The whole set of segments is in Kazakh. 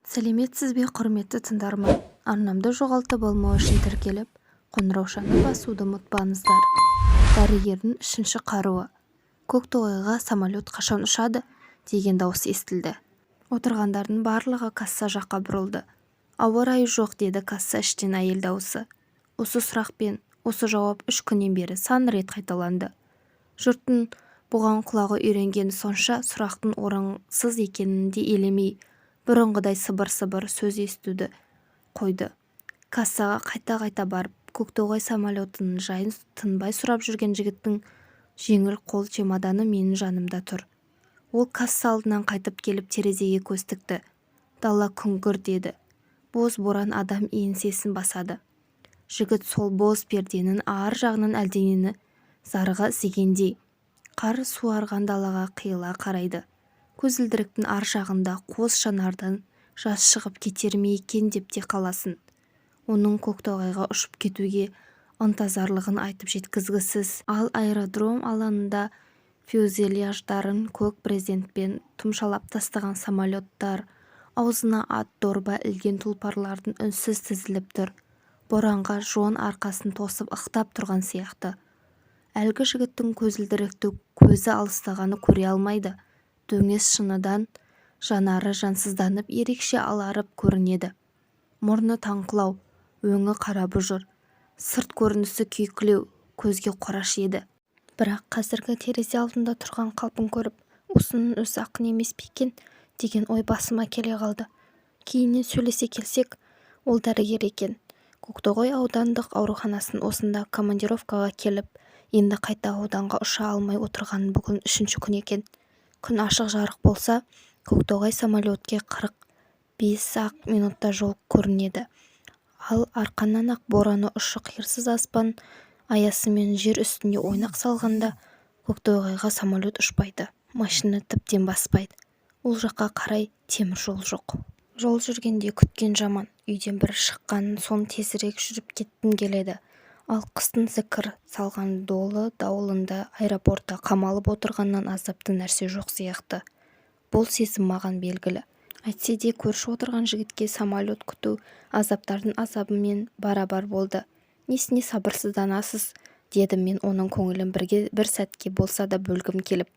сәлеметсіз бе құрметті тыңдарман, арнамды жоғалтып алмау үшін тіркеліп қоңыраушаны басуды ұмытпаңыздар. Дәрігердің үшінші қаруы. Көктоғайға самолет қашан ұшады деген дауыс естілді. Отырғандардың барлығы касса жаққа бұрылды. Ауа райы жоқ, деді касса іштен әйел дауысы. Осы сұрақ пен осы жауап 3 күннен бері сан рет қайталанды. Жұрттың бұған құлағы үйренгені сонша сұрақтың орынсыз екенін де елемей, бұрынғыдай сыбыр-сыбыр сөз естуді қойды. Кассаға қайта-қайта барып, Көктоғай самолетінің жайын тынбай сұрап жүрген жігіттің жеңіл қол чемоданы менің жанымда тұр. Ол касса алдынан қайтып келіп терезеге көз тікті. Дала күңгірт деді. Боз боран адам еңсесін басады. Жігіт сол боз перденің ар жағынан әлденені зарыға іздегендей қар суарған далаға қиыла қарайды. Көзілдіріктің ар жағында қос жанардан жас шығып кетер ме екен деп те қаласын. Оның Көктоғайға ұшып кетуге ынтазарлығын айтып жеткізгісіз. Ал аэродром алаңында фюзеляждарын көк брезентпен тұмшалап тастаған самолеттар, аузына ат дорба ілген тұлпарлардың үнсіз тізіліп тұр. Боранға жон арқасын тосып ықтап тұрған сияқты. Әлгі жігіттің көзілдірікті көзі алыстағаны көре алмайды. Дөңес шыныдан жанары жансызданып ерекше аларып көрінеді. Мұрны таңқылау, өңі қара бұжыр, сырт көрінісі күйкілеу, көзге қораш еді. Бірақ қазіргі терезе алдында тұрған қалпын көріп, осының өзі ақын емес пе екен деген ой басыма келе қалды. Кейіннен сөйлесе келсек, ол дәрігер екен. Көктоғай аудандық ауруханасын осында командировкаға келіп, енді қайта ауданға ұша алмай отырған бүгін 3-ші күн екен. Күн ашық жарық болса, Көктоғай самолетке 45 минутта жол көрінеді. Ал арқаннан ақ бораны ұшы-қиырсыз аспан аясымен жер үстінде ойнақ салғанда Көктоғайға самолет ұшпайды, машина тіптен баспайды. Ол жаққа қарай темір жол жоқ. Жол жүргенде күткен жаман. Үйден бір шыққанын сон тезірек жүріп кеттім келеді. Ал қыстың зікір салған долы дауылында аэропортта қамалып отырғаннан азапты нәрсе жоқ сияқты. Бұл сезім маған белгілі. Әйтсе де көрші отырған жігітке самолет күту азаптардың азабымен барабар болды. Несіне сабырсызданасыз, дедім мен оның көңілін бір сәтке болса да бөлгім келіп.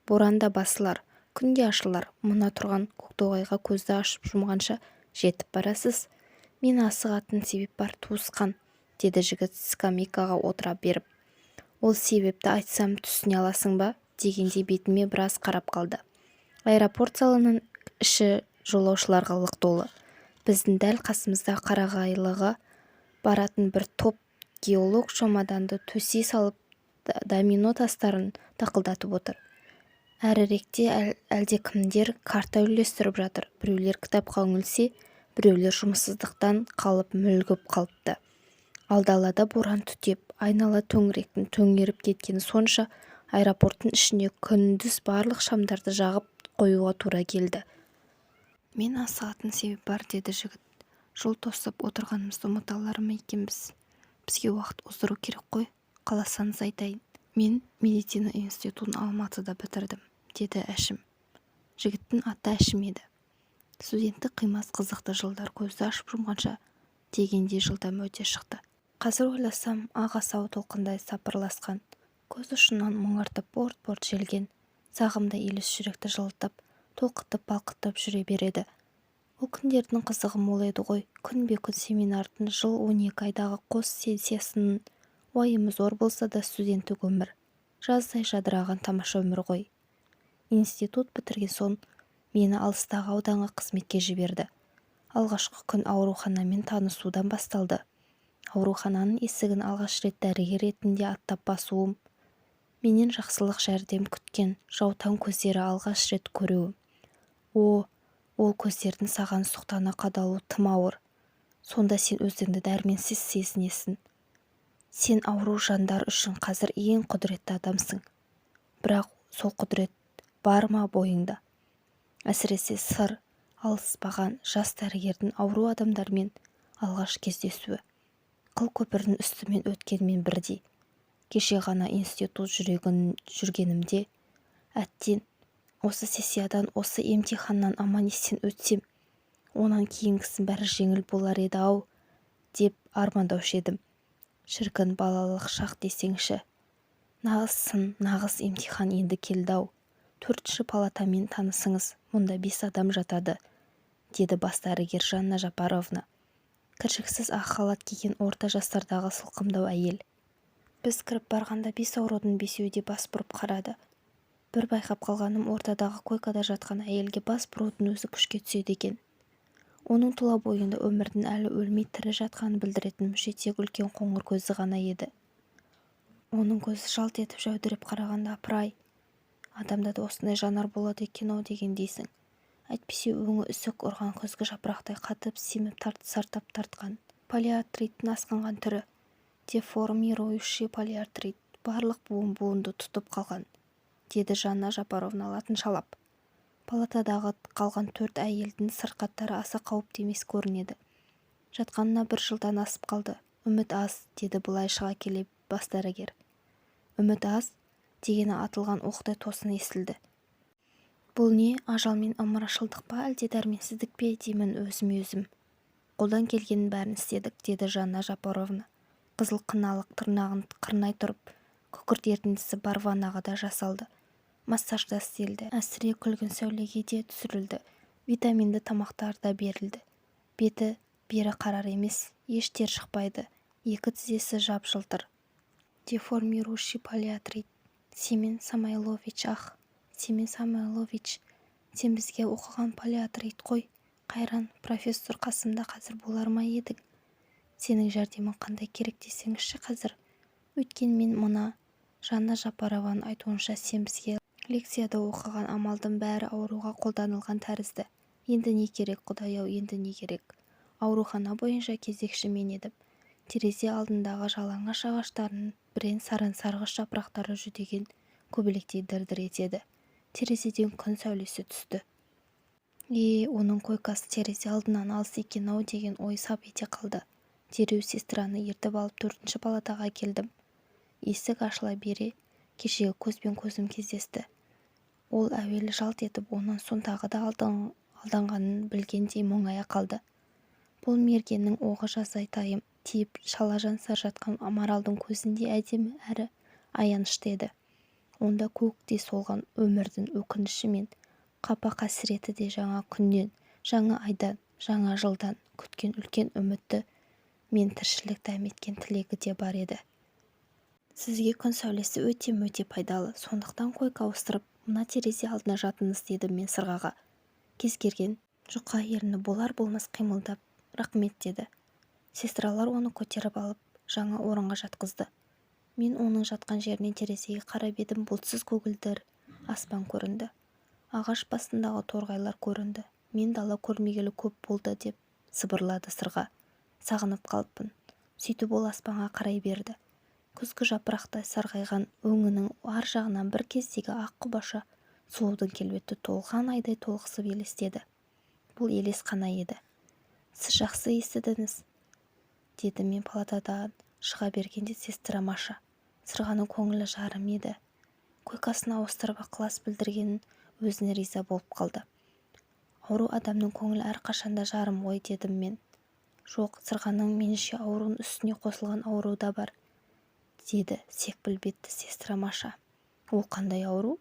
Боранда басылар, күнде ашылар. Мына тұрған Көктоғайға көзді ашып жұмғанша жетіп барасыз. Мен асығатын себеп бар, туысқан, деді жігіт скамейкаға отыра беріп. Ол себепті айтсам түсіне аласың ба, дегенде бетіме біраз қарап қалды. Аэропорт залының іші жолаушыларға лық толы. Біздің дәл қасымызда Қарағайлыға баратын бір топ геолог чемоданды төсей салып домино тастарын тақылдатып отыр. Әріректе әлдекімдер карта үйлестіріп жатыр. Біреулер кітапқа үңілсе, біреулер жұмыссыздықтан қалып мүлгіп қалыпты. Ал далада боран түтеп, айнала төңіректің төңеріп кеткені сонша аэропорттың ішіне күндіз барлық шамдарды жағып қоюға тура келді. Мен асығатын себеп бар, деді жігіт. Жол тосып отырғанымызды ұмыта алар ма екенбіз? Бізге уақыт оздыру керек қой. Қаласаңыз айтайын. Мен медицина институтын Алматыда бітірдім, деді Әшім. Жігіттің аты Әшім еді. Студенттік қимас қызықты жылдар, көзді ашып жұмғанша дегенде жылдам өте шықты. Қазір ойласам, аға сау толқындай сапырласқан, көз ұшынан мұңартып борт-борт желген, сағымда елес жүректі жылытып, толқытып-балқытып жүре береді. Ол күндердің қызығы мол еді ғой. Күнбе-күн семинардың, жыл 12 айдағы қос сессиясының уайымы зор болса да студенттік өмір жаздай жадыраған тамаша өмір ғой. Институт бітірген соң мені алыстағы ауданға қызметке жіберді. Алғашқы күн ауруханамен танысудан басталды. Аурухананың есігін алғаш рет дәрігер ретінде аттап басуым, менен жақсылық жәрдем күткен жаутаң көздері алғаш рет көруім. Ол көздердің саған сұқтана қадалу тым ауыр. Сонда сен өзіңді дәрменсіз сезінесің. Сен ауру жандар үшін қазір ең құдіретті адамсың. Бірақ сол құдірет бар ма бойыңда? Әсіресе сыр алыспаған жас дәрігердің ауру адамдармен алғаш кездесуі. Қыл көпірдің үстімен өткенмен бірдей. Кеше ғана институт жүргенімде, әттен, осы сессиядан, осы емтиханнан аман есен өтсем, онан кейінгісін бәрі жеңіл болар еді-ау деп армандаушы едім. Шіркін, балалық шақ десеңші. Нағыз сын, нағыз емтихан енді келді-ау. 4-ші палатамен танысыңыз, мұнда 5 адам жатады, деді бас дәрігер Жанна Жапаровна. Кіршіксіз ақ халат киген орта жастардағы сылқымдау әйел. Біз кіріп барғанда 5 аурудың 5-еуі де бас бұрып қарады. Бір байқап қалғаным, ортадағы койкада жатқан әйелге бас бұрудың өзі күшке түседі екен. Оның тұла бойында өмірдің әлі өлмей тірі жатқанын білдіретін мүше тек үлкен қоңыр көзі ғана еді. Оның көзі жалт етіп жәудіреп қарағанда, апыр-ай, адамда да осындай жанар болады екен-ау дегендейсің. Әйтпесе өңі үсік ұрған күзгі жапырақтай қатып, семіп сартап тартқан. Полиартриттің асқынған түрі. Деформирующий полиартрит. Барлық буынды тұтып қалған, деді Жанна Жапаровна латыншалап. Палатадағы қалған 4 әйелдің сырқаттары аса қауіпті емес көрінеді. Жатқанына 1 жылдан асып қалды. Үміт аз, деді былай шыға келе бас дәрігер. Үміт аз дегені атылған оқтай тосын естілді. Бұл не, ажалмен ымырашылдық па, әлде дәрменсіздік пе, деймін өзім. Қолдан келгенін бәрін істедік, деді Жанна Жапаровна. Қызыл қыналық тырнағын қырнай тұрып, күкірт ерітіндісі бар ваннаға да жасалды. Массажда істелді. Әсіре күлгін сәулеге де түсірілді. Витаминді тамақтар да берілді. Беті бері қарар емес, еш тер шықпайды. 2 тізесі жап-жылтыр. Деформирующий полиартрит. Семен Самойлович, Семен Самойлович, сен бізге оқыған полиартрит қой. Қайран, профессор қасымда қазір болар ма едің? Сенің жәрдемің қандай керек десеңізші қазір. Өйткені мен мына Жанна Жапарованың айтуынша сен бізге лекцияда оқыған амалдың бәрі ауруға қолданылған тәрізді. Енді не керек, Құдай-ау, енді не керек? Аурухана бойынша кезекші мен едім. Терезе алдындағы жалаңаш ағаштарының бірен-саран сарғыш жапырақтары жүдеген көбелектей дір-дір етеді. Терезеден күн сәулесі түсті. Оның койкасы терезе алдынан алыс екен-ау деген ой сап ете қалды. Дереу сестраны ертіп алып 4-ші палатаға келдім. Есік ашыла бере кешегі көзбен көзім кездесті. Ол әуелі жалт етіп, онан соң тағы да алданғанын білгендей мұңая қалды. Бұл мергеннің оғы жазайтайым тиіп шала жансар жатқан Амаралдың көзінде әдемі әрі аянышты еді. Онда көктей солған өмірдің өкініші мен қапа қасіреті де жаңа күннен, жаңа айдан, жаңа жылдан күткен үлкен үміті мен тіршілік дәметкен тілегі де бар еді. Сізге күн сәулесі өте пайдалы, сондықтан койка ауыстырып, мына терезе алдына жатыңыз, дедім мен сырғаға. Кез келген жұқа ерні болар-болмас қимылдап, рахмет деді. Сестралар оны көтеріп алып, жаңа орынға жатқызды. Мен оның жатқан жерінен терезеге қарап едім, бұлтсыз көгілдір аспан көрінді. Ағаш басындағы торғайлар көрінді. Мен дала көрмегелі көп болды деп сыбырлады сырға. Сағынып қалыппын. Сөйтіп ол аспанға қарай берді. Күзгі жапырақтай сарғайған өңінің ар жағынан бір кездегі ақ құбаша сұлудың келбеті толған айдай толықсып елестеді. Бұл елес қана еді. Сіз жақсы естідіңіз, деді мен палатадан шыға бергенде сестра Маша. Сырғаның көңілі жарым еді. Койкасына ауыстырып ықылас білдіргенін өзіне риза болып қалды. Ауру адамның көңілі әрқашанда жарым ғой, дедім мен. Жоқ, сырғаның меніңше ауруның үстіне қосылған ауру да бар, деді секпіл бетті сестра Маша. Ол қандай ауру?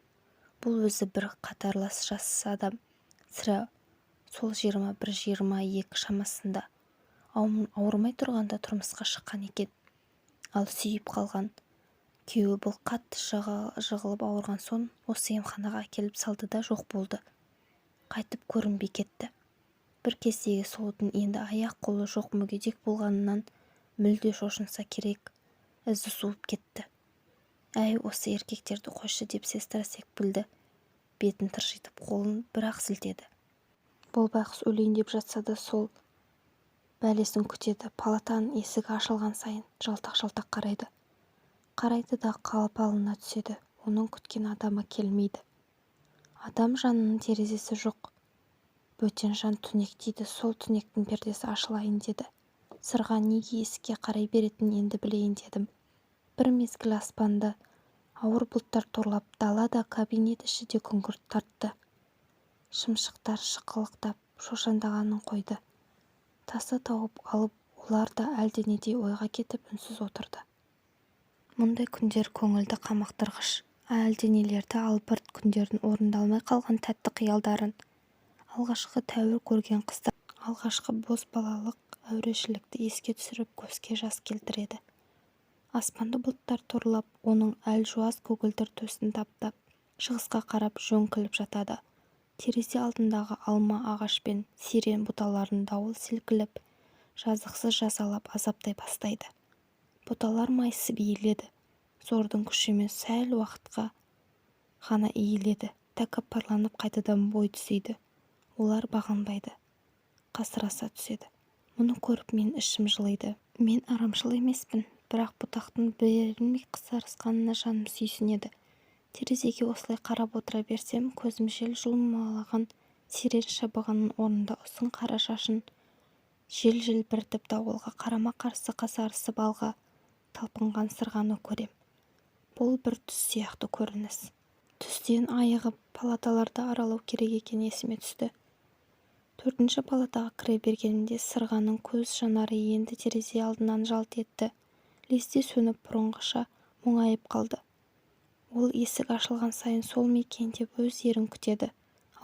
Бұл өзі бір қатарлас жас адам, сірә сол 21-22 шамасында. Ауырмай тұрғанда тұрмысқа шыққан екен. Ал сүйіп қалған күйеуі бұл қатты жығылып ауырған соң осы емханаға әкеліп салды да жоқ болды. Қайтып көрінбей кетті. Бір кездегі сұлудың енді аяқ-қолы жоқ мүгедек болғанынан мүлде шошынса керек, ізі суып кетті. Әй, осы еркектерді қойшы, деп сестра секпілді. Бетін тыржитып қолын бір-ақ сілтеді. Бұл байқұс өлейін деп жатса да сол бәлесін күтеді. Палатаның есігі ашылған сайын жалтақ-жалтақ қарайды. Қарайды да қалпалына түседі. Оның күткен адамы келмейді. Адам жанының терезесі жоқ. Бөтен жан түнек дейді, сол түнектің пердесі ашылайын деді. Сырға неге есікке қарай беретін енді білейін дедім. Бір мезгіл аспанды ауыр бұлттар торлап, далада кабинет іші де күңгірт тартты. Шымшықтар шықылықтап, шошаңдағанын қойды. Тасы тауып алып олар да әлденедей ойға кетіп үнсіз отырды. Мұндай күндер көңілді қамықтырғыш, әлденелерді албырт күндердің орындалмай қалған тәтті қиялдарын, алғашқы тәуір көрген қыздар, алғашқы бозбалалық әурешілікті еске түсіріп көзге жас келтіреді. Аспанды бұлттар торлап, оның әлжуаз көгілдір төсін таптап, шығысқа қарап жөңкіліп жатады. Терезе алдындағы алма ағаш пен сирен бұталарын дауыл сілкіліп, жазықсыз жазалап азаптай бастайды. Бұталар майысып иіледі. Зордың күшімен сәл уақытқа ғана иіледі. Тәкаппарланып қайтадан бой түзейді. Олар бағынбайды. Қасыраса түседі. Мұны көріп мен ішім жылиды. Мен арамшыл емеспін, бірақ бұтақтың берілмей қысарысқанына жаным сүйсінеді. Терезеге осылай қарап отыра берсем, көзім жел жұлмалаған сирен шыбығының орнында ұзын қара шашын жел желбіртіп дауылға қарама-қарсы қасарысып алға талпынған сырғаны көрем. Бұл бір түс сияқты көрініс. Түстен айығып палаталарды аралау керек екен есіме түсті. 4-ші палатаға кіре бергенімде сырғаның көз жанары енді терезе алдынан жалт етті. Лезде сөніп бұрынғыша мұңайып қалды. Ол есік ашылған сайын сол ма екен деп өз ерін күтеді.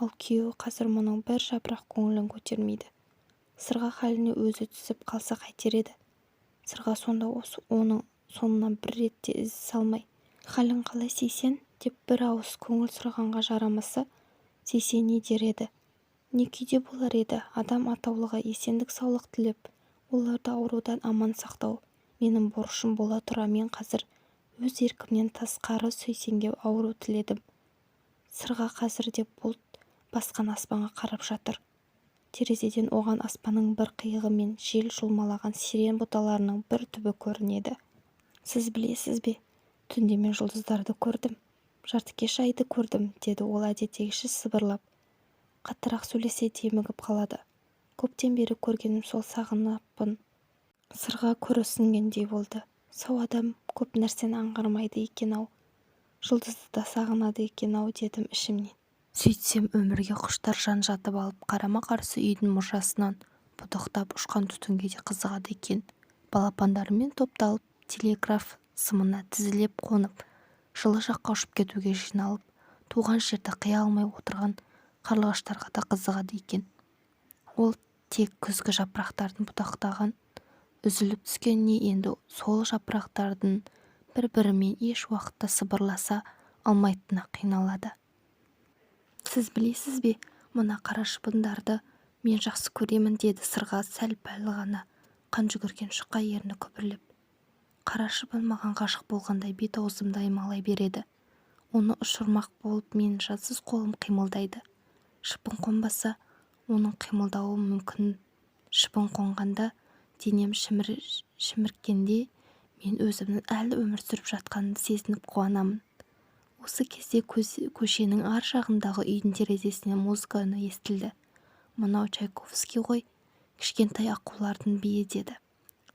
Ал күйеуі қазір мұның бір жапырақ көңілін көтермейді. Сырға халіне өзі түсіп қалса қайтер еді. Сырға сонда оның соңынан бір ретте із салмай, халің қалай Сейсен деп бір ауыз көңіл сұрағанға жарамаса, Сейсен не дер еді? Не күйде болар еді? Адам атаулыға есендік саулық тілеп, оларды аурудан аман сақтау менің борышым бола тұра мен қазір өз еркімнен тасқары Сейсенге ауру тіледім. Сырға қазір деп бұлт басқан аспанға қарап жатыр. Терезеден оған аспанның бір қиығы мен жел жұлмалаған сирен бұталарының бір түбі көрінеді. Сіз білесіз бе? Түнде мен жұлдыздарды көрдім. Жартыкеш айды көрдім, деді ол әдеттегіше сыбырлап. Қаттырақ сөйлесе демігіп қалады. Көптен бері көргенім сол сағынаппын. Сырға көрісінгендей болды. Сау адам көп нәрсені аңғармайды екен-ау. Жұлдызды да сағынады екен-ау, дедім ішімнен. Сөйтсем өмірге құштар жан жатып алып қарама-қарсы үйдің мұржасынан бұдықтап ұшқан түтінге де қызығады екен. Балапандарымен топталып, телеграф сымына тізілеп қонып, жылы жаққа ұшып кетуге жиналып, туған жерді қия алмай отырған қарлығаштарға да қызығады екен. Ол тек күзгі жапырақтардың бұтақтаған, үзіліп түскеніне енді сол жапырақтардың бір-бірімен еш уақытта сыбырласа алмайтынына қиналады. Сіз білесіз бе, мына қара шыбындарды мен жақсы көремін, деді сырға сәл-пәл ғана қан жүгірген жұқа ерні күбірлеп. Қара шыбын маған ғашық болғандай бет-аузымды аймалай береді. Оны ұшырмақ болып мен жазсыз қолым қимылдайды. Шыбын қонбаса, оның қимылдауы мүмкін. Шыбын қонғанда, денем шіміркенде, мен өзімнің әлі өмір сүріп жатқанын сезініп қуанамын. Осы кезде көшенің ар жағындағы үйдің терезесінен музыка үні естілді. Мынау Чайковский ғой, кішкентай аққулардың биі, деді.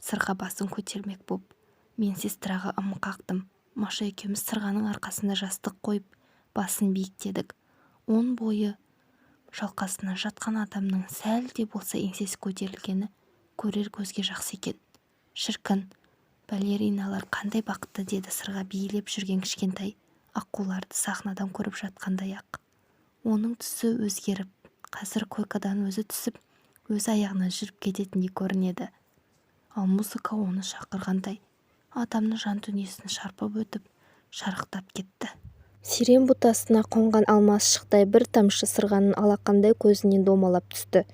Сырға басын көтермек боп, мен сестраға ым қақтым. Маша екеуміз сырғаның арқасында жастық қойып, басын биіктедік. Он бойы шалқасына жатқан адамның сәл де болса еңсесі көтерілгені көрер көзге жақсы екен. Шіркін, балериналар қандай бақытты, деді сырға биілеп жүрген кішкентай аққуларды сахнадан көріп жатқандай-ақ. Оның түсі өзгеріп, қазір койкадан өзі түсіп, өз аяғынан жүріп кететіндей көрінеді. Ал музыка оны шақырғандай, адамның жан дүниесін шарпып өтіп, шарықтап кетті. Сирен бұтасына қонған алмас шықтай бір тамшы сырғаның алақандай көзінен домалап түсті.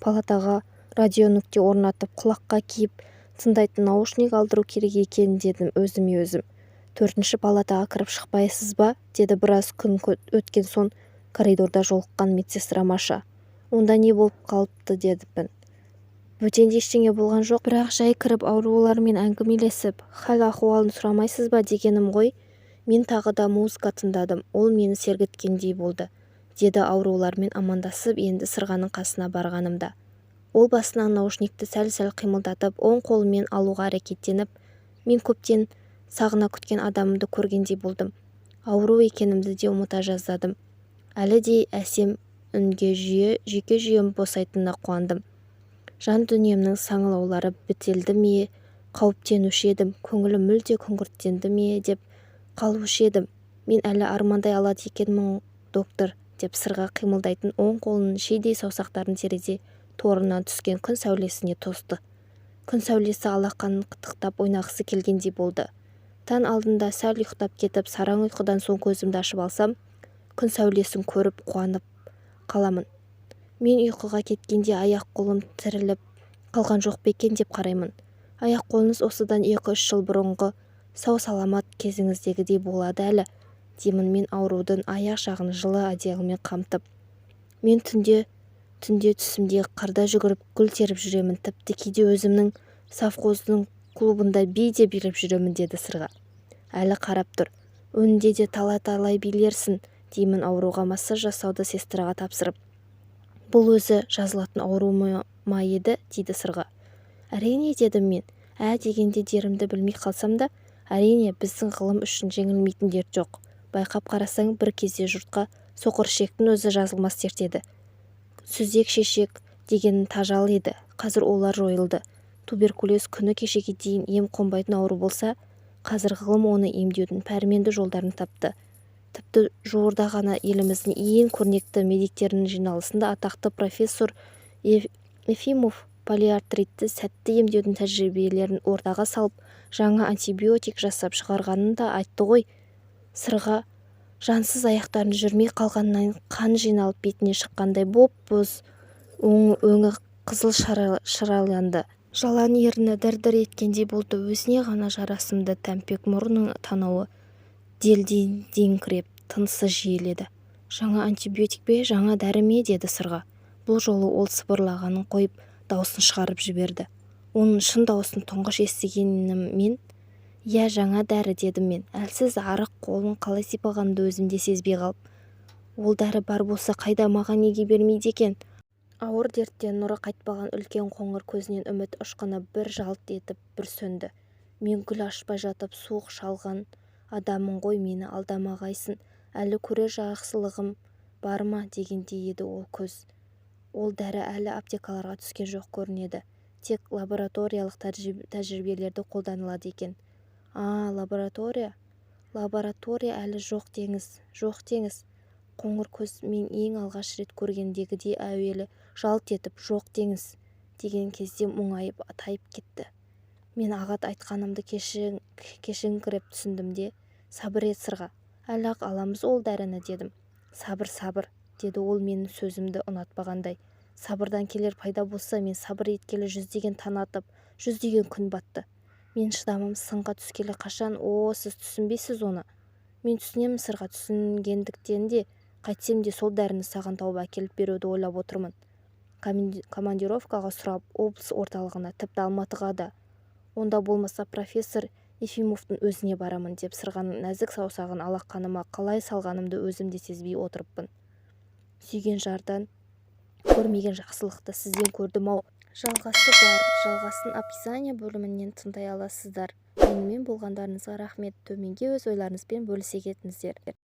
Палатаға радионүкте орнатып, құлаққа киіп, тыңдайтын наушник алдыру керек екен, дедім өзіме өзім. 4-ші палатаға кіріп шықпайсыз ба, деді біраз күн өткен соң коридорда жолыққан медсестра Маша. Онда не болып қалыпты, дедім. Бөтенде ештеңе болған жоқ, бірақ жай кіріп аурулармен әңгімелесіп, хал-ахуалын сұрамайсыз ба дегенім ғой. Мен тағы да музыка тыңдадым, ол мені сергіткендей болды, деді аурулармен амандасып енді сырғаның қасына барғанымда. Ол басынан наушникті сәл-сәл қимылдатып, оң қолымен алуға әрекеттеніп, мен көптен сағына күткен адамымды көргендей болдым. Ауру екенімді де ұмыта жаздадым. Әлі де әсем үнге жүйке жүйем босайтынына қуандым. Жан дүниемнің саңылаулары бітелді ме, қауіптенуші едім, көңілім мүлде күңгірттенді ме деп қалушы едім. Мен әлі армандай алады екенмін, доктор, деп сырға қимылдайтын оң қолының шидей саусақтарын терезе торынан түскен күн сәулесіне тосты. Күн сәулесі алақанын қытықтап ойнағысы келгендей болды. Таң алдында сәл ұйықтап кетіп, сараң ұйқыдан соң көзімді ашып алсам, күн сәулесін көріп қуанып қаламын. Мен ұйқыға кеткенде аяқ-қолым тіріліп қалған жоқ па екен деп қараймын. Аяқ-қолыңыз осыдан 2-3 жыл бұрынғы сау-саламат кезіңіздегідей болады әлі, деймін мен аурудың аяқ жағын жылы одеялмен қамтып. Мен түнде түсімде қырда жүгіріп гүл теріп жүремін, тіпті кейде өзімнің совхоздың клубында би де билеп жүремін, деді сырға. Әлі қарап тұр. Өнінде де талай-талай билерсің, деймін ауруға массаж жасауды сестраға тапсырып. Бұл өзі жазылатын ауру ма еді, дейді сырға. Әрине, дедім мен. Дегенде дерімді білмей қалсам да, әрине біздің ғылым үшін жеңілмейтін дерт жоқ. Байқап қарасаң, бір кезде жұртқа соқыр ішектің өзі жазылмас дерт еді. Сүзек шешек дегеннің тажал еді. Қазір олар жойылды. Туберкулез күні кешеге дейін ем қонбайтын ауру болса, қазір ғылым оны емдеудің пәрменді жолдарын тапты. Тіпті жуырда ғана еліміздің ең көрнекті медиктерінің жиналысында атақты профессор Ефимов полиартритті сәтті емдеудің тәжірибелерін ортаға салып, жаңа антибиотик жасап шығарғанын да айтты ғой. Сырға жансыз аяқтарын жүрмей қалғаннан қан жиналып бетіне шыққандай боп-боз, өңі қызыл шырайланды. Жалан ерні дір-дір еткендей болды. Өзіне ғана жарасымды тәмпек мұрнының танауы делдеңкіреп, тынысы жиіледі. Жаңа антибиотик пе, жаңа дәрі ме, деді сырға. Бұл жолы ол сыбырлағанын қойып, даусын шығарып жіберді. Оның шын даусын тұңғыш естігенім мен. Иә, жаңа дәрі, дедім мен. Әлсіз арық қолын қалай сипағанымды өзімде сезбей қалып. Ол дәрі бар болса қайда, маған неге бермейді екен? Ауыр дерттен нұры қайтпаған үлкен қоңыр көзінен үміт ұшқыны бір жалт етіп бір сөнді. Мен гүл ашпай жатып суық шалған адаммын ғой, мені алдамағайсың, әлі көрер жақсылығым бар ма, дегендей еді ол көз. Ол дәрі әлі аптекаларға түскен жоқ көрінеді. Тек лабораториялық тәжірибелерді қолданылады екен. Лаборатория әлі жоқ деңіз. Қоңыр көз мен ең алғаш рет көргендегідей әуелі жалт етіп жоқ деңіз деген кезде мұңайып тайып кетті. Мен ағат айтқанымды кешіңкіреп түсіндім де, сабыр ет сырға, әлі-ақ аламыз ол дәріні, дедім. Сабыр, деді ол менің сөзімді ұнатпағандай. Сабырдан келер пайда болса, мен сабыр еткелі жүздеген таң атып, жүздеген күн батты. Мен шыдамым сынға түскелі қашан, сіз түсінбейсіз оны. Мен түсінемін сырға, түсінгендіктен де, қайтсем де сол дәріні саған тауып әкеліп беруді ойлап отырмын. Командировкаға сұрап, облыс орталығына, тіпті Алматыға да. Онда болмаса профессор Ефимовтың өзіне барамын, деп сырғаның нәзік саусағын алақаныма қалай салғанымды өзімде сезбей отырыппын. Сүйген жардан көрмеген жақсылықты сізден көрдім-ау. Жалғасы бар. Жалғасын описание бөлімінен тыңдай аласыздар. Менімен болғандарыңызға рахмет. Төменге өз ойларыңызбен бөлісе кетіңіздер.